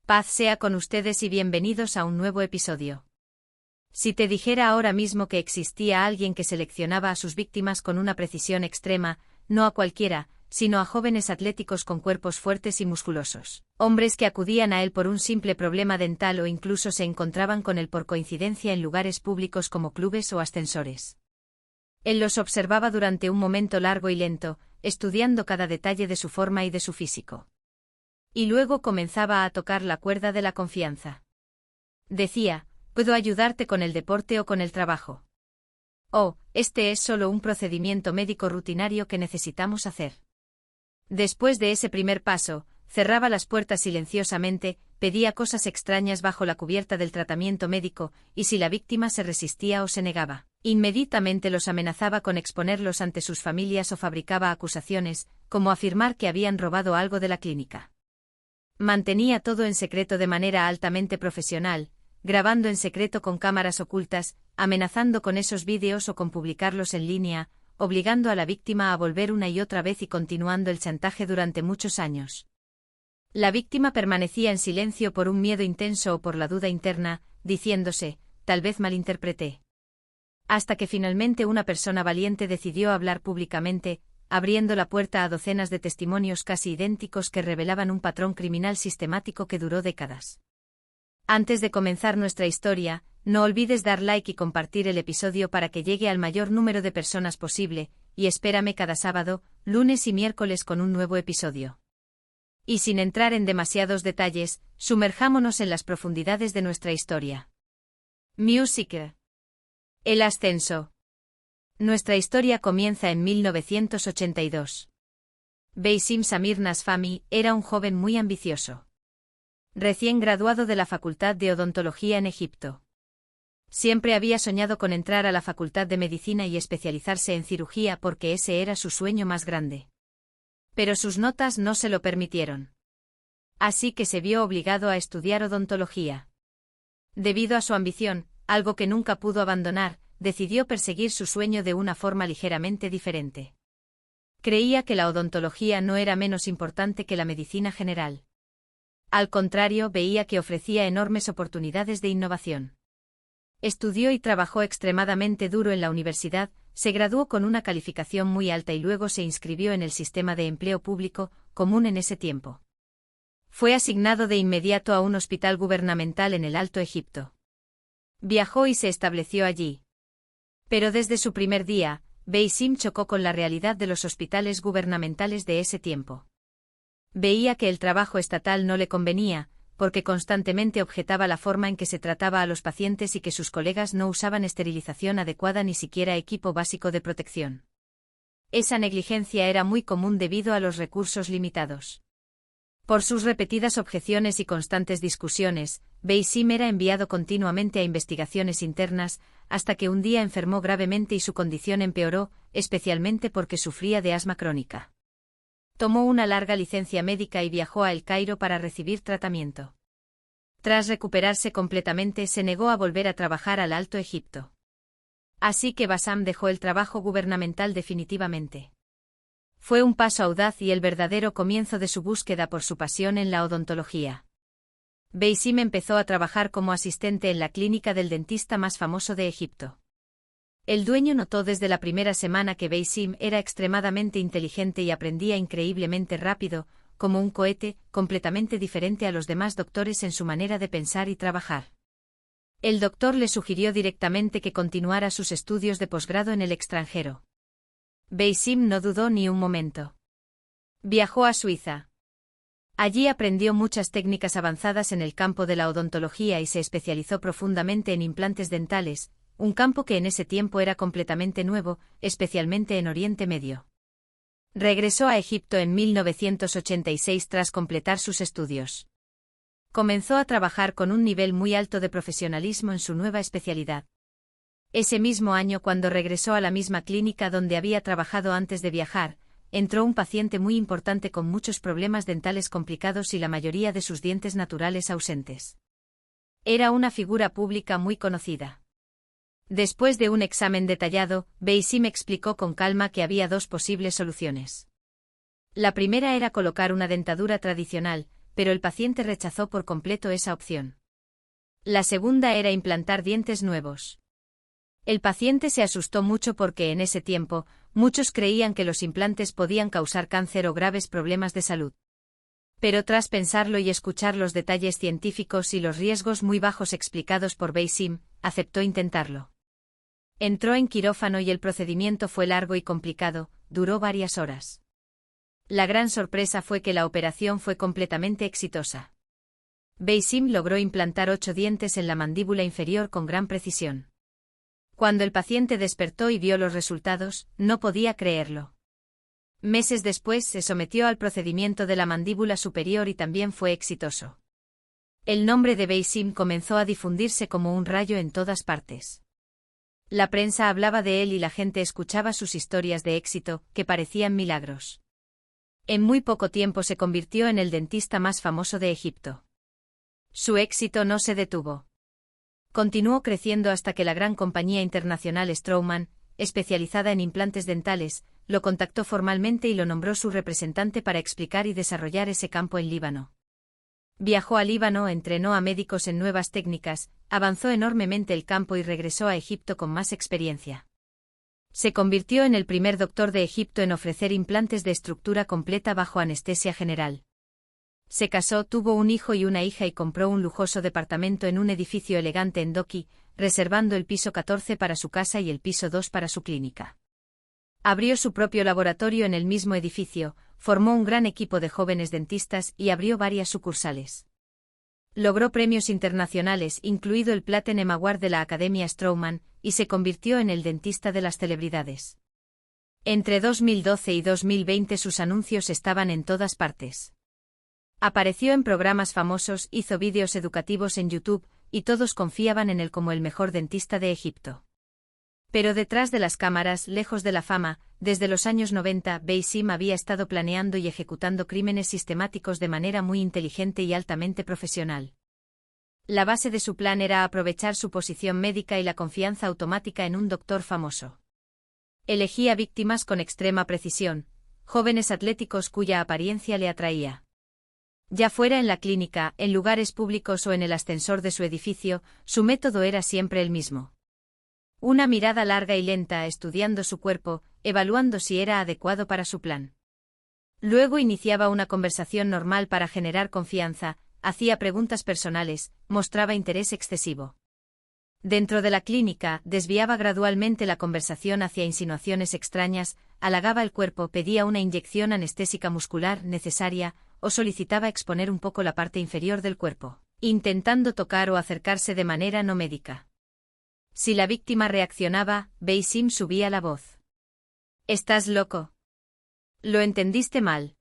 Paz sea con ustedes y bienvenidos a un nuevo episodio. Si te dijera ahora mismo que existía alguien que seleccionaba a sus víctimas con una precisión extrema, no a cualquiera, sino a jóvenes atléticos con cuerpos fuertes y musculosos, hombres que acudían a él por un simple problema dental o incluso se encontraban con él por coincidencia en lugares públicos como clubes o ascensores. Él los observaba durante un momento largo y lento, estudiando cada detalle de su forma y de su físico. Y luego comenzaba a tocar la cuerda de la confianza. Decía: ¿puedo ayudarte con el deporte o con el trabajo? Oh, este es solo un procedimiento médico rutinario que necesitamos hacer. Después de ese primer paso, cerraba las puertas silenciosamente, pedía cosas extrañas bajo la cubierta del tratamiento médico, y si la víctima se resistía o se negaba, inmediatamente los amenazaba con exponerlos ante sus familias o fabricaba acusaciones, como afirmar que habían robado algo de la clínica. Mantenía todo en secreto de manera altamente profesional, grabando en secreto con cámaras ocultas, amenazando con esos vídeos o con publicarlos en línea, obligando a la víctima a volver una y otra vez y continuando el chantaje durante muchos años. La víctima permanecía en silencio por un miedo intenso o por la duda interna, diciéndose: tal vez malinterpreté. Hasta que finalmente una persona valiente decidió hablar públicamente, abriendo la puerta a docenas de testimonios casi idénticos que revelaban un patrón criminal sistemático que duró décadas. Antes de comenzar nuestra historia, no olvides dar like y compartir el episodio para que llegue al mayor número de personas posible, y espérame cada sábado, lunes y miércoles con un nuevo episodio. Y sin entrar en demasiados detalles, sumerjámonos en las profundidades de nuestra historia. Music. El ascenso. Nuestra historia comienza en 1982. Beisim Samir Nasfami era un joven muy ambicioso. Recién graduado de la Facultad de Odontología en Egipto. Siempre había soñado con entrar a la Facultad de Medicina y especializarse en cirugía porque ese era su sueño más grande. Pero sus notas no se lo permitieron. Así que se vio obligado a estudiar odontología. Debido a su ambición, algo que nunca pudo abandonar, decidió perseguir su sueño de una forma ligeramente diferente. Creía que la odontología no era menos importante que la medicina general. Al contrario, veía que ofrecía enormes oportunidades de innovación. Estudió y trabajó extremadamente duro en la universidad, se graduó con una calificación muy alta y luego se inscribió en el sistema de empleo público, común en ese tiempo. Fue asignado de inmediato a un hospital gubernamental en el Alto Egipto. Viajó y se estableció allí. Pero desde su primer día, Beisim chocó con la realidad de los hospitales gubernamentales de ese tiempo. Veía que el trabajo estatal no le convenía, porque constantemente objetaba la forma en que se trataba a los pacientes y que sus colegas no usaban esterilización adecuada ni siquiera equipo básico de protección. Esa negligencia era muy común debido a los recursos limitados. Por sus repetidas objeciones y constantes discusiones, Beisim era enviado continuamente a investigaciones internas, hasta que un día enfermó gravemente y su condición empeoró, especialmente porque sufría de asma crónica. Tomó una larga licencia médica y viajó a El Cairo para recibir tratamiento. Tras recuperarse completamente, se negó a volver a trabajar al Alto Egipto. Así que Bassam dejó el trabajo gubernamental definitivamente. Fue un paso audaz y el verdadero comienzo de su búsqueda por su pasión en la odontología. Beisim empezó a trabajar como asistente en la clínica del dentista más famoso de Egipto. El dueño notó desde la primera semana que Beisim era extremadamente inteligente y aprendía increíblemente rápido, como un cohete, completamente diferente a los demás doctores en su manera de pensar y trabajar. El doctor le sugirió directamente que continuara sus estudios de posgrado en el extranjero. Beisim no dudó ni un momento. Viajó a Suiza. Allí aprendió muchas técnicas avanzadas en el campo de la odontología y se especializó profundamente en implantes dentales, un campo que en ese tiempo era completamente nuevo, especialmente en Oriente Medio. Regresó a Egipto en 1986 tras completar sus estudios. Comenzó a trabajar con un nivel muy alto de profesionalismo en su nueva especialidad. Ese mismo año, cuando regresó a la misma clínica donde había trabajado antes de viajar, entró un paciente muy importante con muchos problemas dentales complicados y la mayoría de sus dientes naturales ausentes. Era una figura pública muy conocida. Después de un examen detallado, Beisim explicó con calma que había dos posibles soluciones. La primera era colocar una dentadura tradicional, pero el paciente rechazó por completo esa opción. La segunda era implantar dientes nuevos. El paciente se asustó mucho porque en ese tiempo, muchos creían que los implantes podían causar cáncer o graves problemas de salud. Pero tras pensarlo y escuchar los detalles científicos y los riesgos muy bajos explicados por Beisim, aceptó intentarlo. Entró en quirófano y el procedimiento fue largo y complicado, duró varias horas. La gran sorpresa fue que la operación fue completamente exitosa. Beisim logró implantar 8 dientes en la mandíbula inferior con gran precisión. Cuando el paciente despertó y vio los resultados, no podía creerlo. Meses después se sometió al procedimiento de la mandíbula superior y también fue exitoso. El nombre de Beisim comenzó a difundirse como un rayo en todas partes. La prensa hablaba de él y la gente escuchaba sus historias de éxito, que parecían milagros. En muy poco tiempo se convirtió en el dentista más famoso de Egipto. Su éxito no se detuvo. Continuó creciendo hasta que la gran compañía internacional Straumann, especializada en implantes dentales, lo contactó formalmente y lo nombró su representante para explicar y desarrollar ese campo en Líbano. Viajó a Líbano, entrenó a médicos en nuevas técnicas, avanzó enormemente el campo y regresó a Egipto con más experiencia. Se convirtió en el primer doctor de Egipto en ofrecer implantes de estructura completa bajo anestesia general. Se casó, tuvo un hijo y una hija y compró un lujoso departamento en un edificio elegante en Doki, reservando el piso 14 para su casa y el piso 2 para su clínica. Abrió su propio laboratorio en el mismo edificio, formó un gran equipo de jóvenes dentistas y abrió varias sucursales. Logró premios internacionales, incluido el Platinum Award de la Academia Straumann, y se convirtió en el dentista de las celebridades. Entre 2012 y 2020 sus anuncios estaban en todas partes. Apareció en programas famosos, hizo vídeos educativos en YouTube, y todos confiaban en él como el mejor dentista de Egipto. Pero detrás de las cámaras, lejos de la fama, desde los años 90, Beisim había estado planeando y ejecutando crímenes sistemáticos de manera muy inteligente y altamente profesional. La base de su plan era aprovechar su posición médica y la confianza automática en un doctor famoso. Elegía víctimas con extrema precisión, jóvenes atléticos cuya apariencia le atraía. Ya fuera en la clínica, en lugares públicos o en el ascensor de su edificio, su método era siempre el mismo. Una mirada larga y lenta estudiando su cuerpo, evaluando si era adecuado para su plan. Luego iniciaba una conversación normal para generar confianza, hacía preguntas personales, mostraba interés excesivo. Dentro de la clínica, desviaba gradualmente la conversación hacia insinuaciones extrañas, halagaba el cuerpo, pedía una inyección anestésica muscular necesaria, o solicitaba exponer un poco la parte inferior del cuerpo, intentando tocar o acercarse de manera no médica. Si la víctima reaccionaba, Beisim subía la voz. «¿Estás loco? Lo entendiste mal.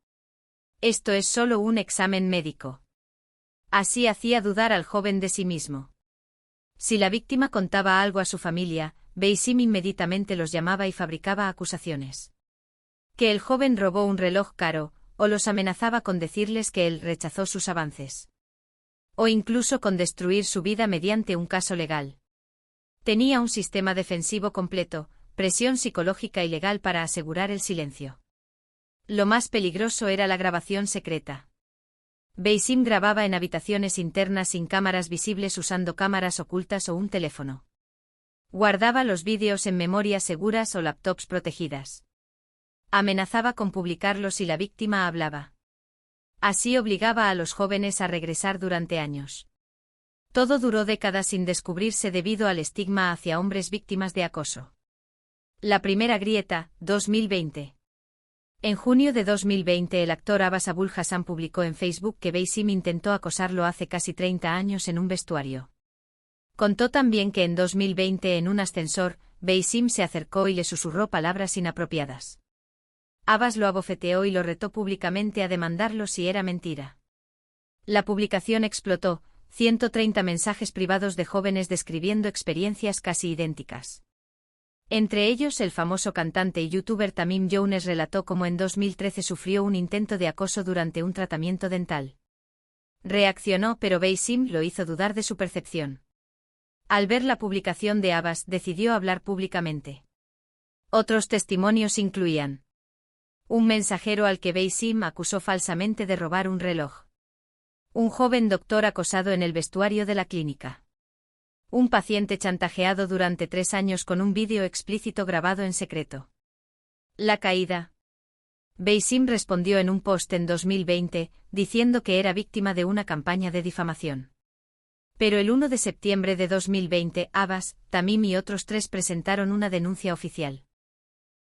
Esto es solo un examen médico». Así hacía dudar al joven de sí mismo. Si la víctima contaba algo a su familia, Beisim inmediatamente los llamaba y fabricaba acusaciones. Que el joven robó un reloj caro, o los amenazaba con decirles que él rechazó sus avances. O incluso con destruir su vida mediante un caso legal. Tenía un sistema defensivo completo, presión psicológica y legal para asegurar el silencio. Lo más peligroso era la grabación secreta. Beisim grababa en habitaciones internas sin cámaras visibles usando cámaras ocultas o un teléfono. Guardaba los vídeos en memorias seguras o laptops protegidas. Amenazaba con publicarlos si la víctima hablaba. Así obligaba a los jóvenes a regresar durante años. Todo duró décadas sin descubrirse debido al estigma hacia hombres víctimas de acoso. La primera grieta, 2020. En junio de 2020 el actor Abbas Abul Hassan publicó en Facebook que Beisim intentó acosarlo hace casi 30 años en un vestuario. Contó también que en 2020 en un ascensor, Beisim se acercó y le susurró palabras inapropiadas. Abbas lo abofeteó y lo retó públicamente a demandarlo si era mentira. La publicación explotó, 130 mensajes privados de jóvenes describiendo experiencias casi idénticas. Entre ellos el famoso cantante y youtuber Tamim Jones relató cómo en 2013 sufrió un intento de acoso durante un tratamiento dental. Reaccionó, pero Beisim lo hizo dudar de su percepción. Al ver la publicación de Abbas, decidió hablar públicamente. Otros testimonios incluían un mensajero al que Beisim acusó falsamente de robar un reloj. Un joven doctor acosado en el vestuario de la clínica. Un paciente chantajeado durante 3 años con un vídeo explícito grabado en secreto. La caída. Beisim respondió en un post en 2020, diciendo que era víctima de una campaña de difamación. Pero el 1 de septiembre de 2020, Abbas, Tamim y otros 3 presentaron una denuncia oficial.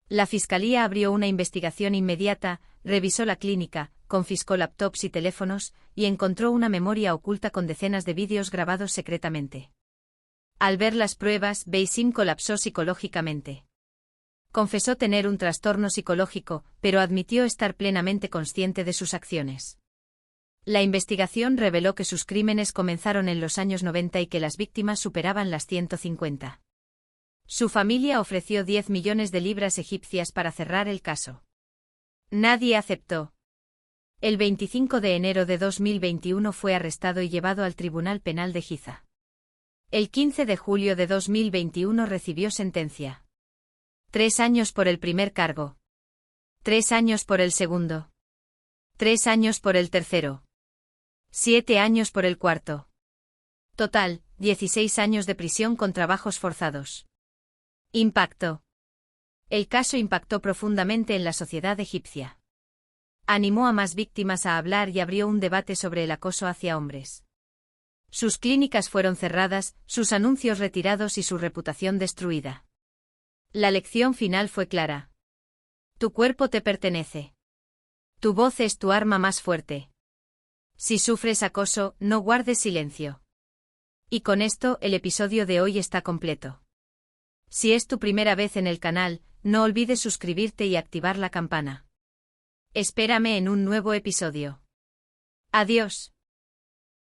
La fiscalía abrió una investigación inmediata, revisó la clínica, confiscó laptops y teléfonos, y encontró una memoria oculta con decenas de vídeos grabados secretamente. Al ver las pruebas, Beisim colapsó psicológicamente. Confesó tener un trastorno psicológico, pero admitió estar plenamente consciente de sus acciones. La investigación reveló que sus crímenes comenzaron en los años 90 y que las víctimas superaban las 150. Su familia ofreció 10 millones de libras egipcias para cerrar el caso. Nadie aceptó. El 25 de enero de 2021 fue arrestado y llevado al Tribunal Penal de Giza. El 15 de julio de 2021 recibió sentencia. 3 años por el primer cargo. 3 años por el segundo. 3 años por el tercero. 7 años por el cuarto. Total, 16 años de prisión con trabajos forzados. Impacto. El caso impactó profundamente en la sociedad egipcia. Animó a más víctimas a hablar y abrió un debate sobre el acoso hacia hombres. Sus clínicas fueron cerradas, sus anuncios retirados y su reputación destruida. La lección final fue clara. Tu cuerpo te pertenece. Tu voz es tu arma más fuerte. Si sufres acoso, no guardes silencio. Y con esto, el episodio de hoy está completo. Si es tu primera vez en el canal, no olvides suscribirte y activar la campana. Espérame en un nuevo episodio. Adiós.